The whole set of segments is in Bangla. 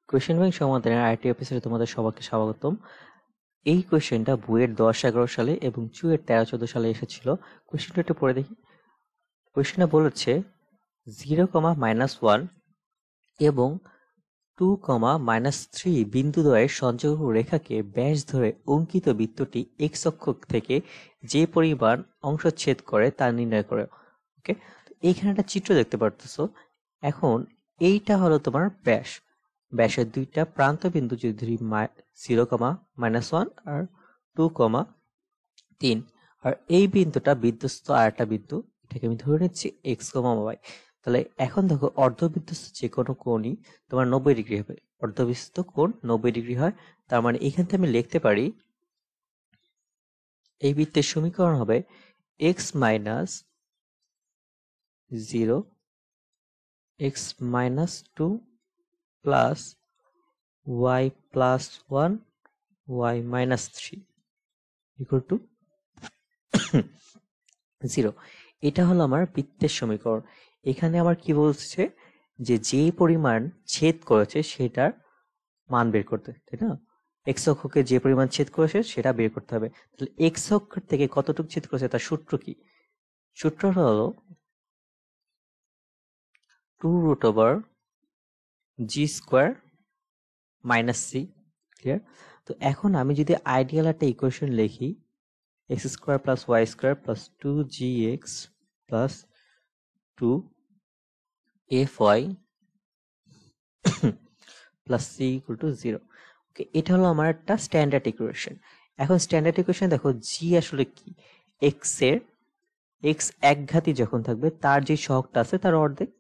কোয়েশ্চেন ব্যাংক সমাধানের আরেকটি এপিসোডে তোমাদের সবাইকে স্বাগতম। এই কোয়েশ্চেনটা বইয়ের 10-11 সালে এবং চুয়ের 13-14 সালে এসেছিল। কোয়েশ্চেনটা একটু পড়ে দেখি। কোয়েশ্চেনটা বলেছে 0,-1 এবং 2,-3 বিন্দুদ্বয়ের সংযোগ রেখাকে ব্যাস ধরে অঙ্কিত বৃত্তটি এক্স অক্ষ থেকে যে পরিমাণ অংশ ছেদ করে তা নির্ণয় করে। ওকে, এইখানে একটা চিত্র দেখতে পারতেছো। এখন এইটা হলো তোমার ব্যাস। ব্যাসের দুইটা প্রান্ত বিন্দু যদি ধরি 0,-1 আর 2,3, আর এই বিন্দুটা বিধ্বস্ত আর একটা বিন্দু, এটাকে আমি ধরে নিচ্ছি x,y। তাহলে এখন দেখো অর্ধবিধ্বস্ত যে কোনো কোণই তোমার 90 ডিগ্রি হবে। অর্ধবিধ্বস্ত কোণ 90 ডিগ্রি হয়। তার মানে এখান থেকে আমি লিখতে পারি এই বৃত্তের সমীকরণ হবে x-0, x-2 plus y+1, y-3 equal to 0। এটা হলো আমার বৃত্তের সমীকরণ। এখানে আমার কি বলছে যে পরিমাণ ছেদ করেছে সেটার মান বের করতে, তাই না? এক্স অক্ষকে যে পরিমাণ ছেদ করেছে সেটা বের করতে হবে। তাহলে এক্স অক্ষ থেকে কতটুকু ছেদ করেছে তার সূত্র কি? সূত্রটা হলো 2√g² - c। ক্লিয়ার? তো এখন আমি যদি আইডিয়াল একটা ইকুয়েশন লিখি, x² + y² + 2gx + 2fy + c = 0। ওকে, এটা হলো আমার একটা স্ট্যান্ডার্ড ইকুয়েশন। এখন স্ট্যান্ডার্ড ইকুয়েশন দেখো জি আসলে কি, x একঘাতি যখন থাকবে তার যে সহগটা আছে তার অর্ধেক,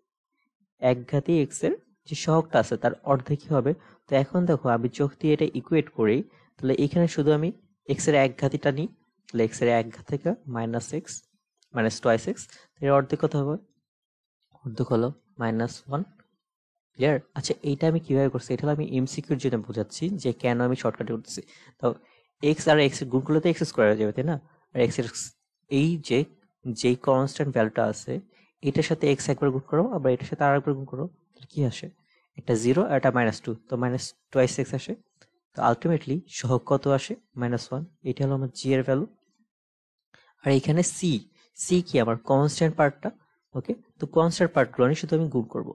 একঘাতি x এর যে সহগটা আছে তার অর্ধেকই হবে। তো এখন দেখো আমি চোখ দিয়ে এটা ইকুয়েট করি, তাহলে এখানে শুধু আমি x এর একঘাতিটা নিই, তাহলে x এর একঘাত থেকে -x -2x, এর অর্ধেক কত হবে? অর্ধেক হলো -1। ক্লিয়ার? আচ্ছা, এইটা আমি কিভাবে করছি? এটা হলো আমি এমসিকিউর জন্য বোঝাচ্ছি যে কেন আমি শর্টকাটে করতেছি। তো x আর x গুণ করলে তো x² হয়ে যাবে, তাই না? আর x এর এই যেই কনস্ট্যান্ট ভ্যালুটা আছে এটার সাথে x একবার গুণ করো, আবার এটার সাথে আরেকবার গুণ করো, তাহলে কি আসে? একটা 0 আর একটা -2, তো -2x আসে। তো আলটিমেটলি সহগ কত আসে? -1। এটা হলো আমার g এর ভ্যালু। আর এখানে c কি আমার কনস্ট্যান্ট পার্টটা। ওকে, তো কনস্ট্যান্ট পার্টগুলো শুধু আমি গুণ করব।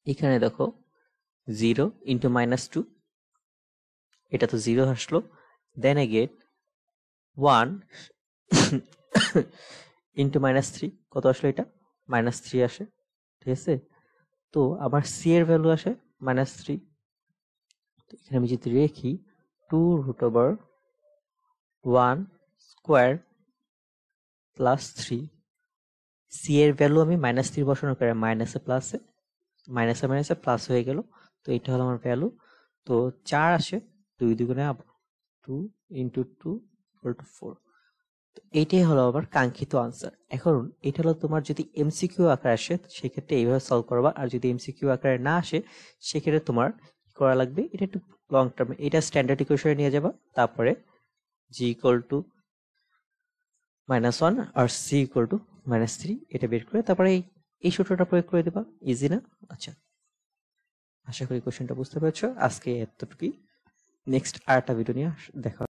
এখানে দেখো 0 × -2, এটা তো 0 আসলো। দেন এগেন 1 × -3, কত আসলো? এটা -3 আসে। ঠিক আছে, তো আমার c এর ভ্যালু আসে -3। তো এখানে আমি যদি রেখি 2√1² + 3, c এর ভ্যালু আমি -3 বসানোর পরে মাইনাসে প্লাসে, মাইনাসে মাইনাসে প্লাস হয়ে গেল। তো এটা হলো আমার ভ্যালু। তো 4 আসে, 2 দুগুণে 2 × 2 = 4। তো এইটাই হলো আমার কাঙ্ক্ষিত আনসার। এখন এটা হলো তোমার যদি এমসিকিউ আকারে আসে সেক্ষেত্রে এইভাবে সলভ করবা, আর যদি এমসিকিউ আকারে না আসে সেক্ষেত্রে তোমার কি করা লাগবে, এটা একটু লং টার্মে, এটা স্ট্যান্ডার্ড ইকুয়েশনে নিয়ে যাবা, তারপরে g = -1 আর c = -3 এটা বের করে তারপরে এই সূত্রটা প্রয়োগ করে দেবা। ইজি না? আচ্ছা, আশা করি কোশ্চেনটা বুঝতে পেরেছো। আজকে এতটুকুই। নেক্সট আরেকটা ভিডিও নিয়ে দেখা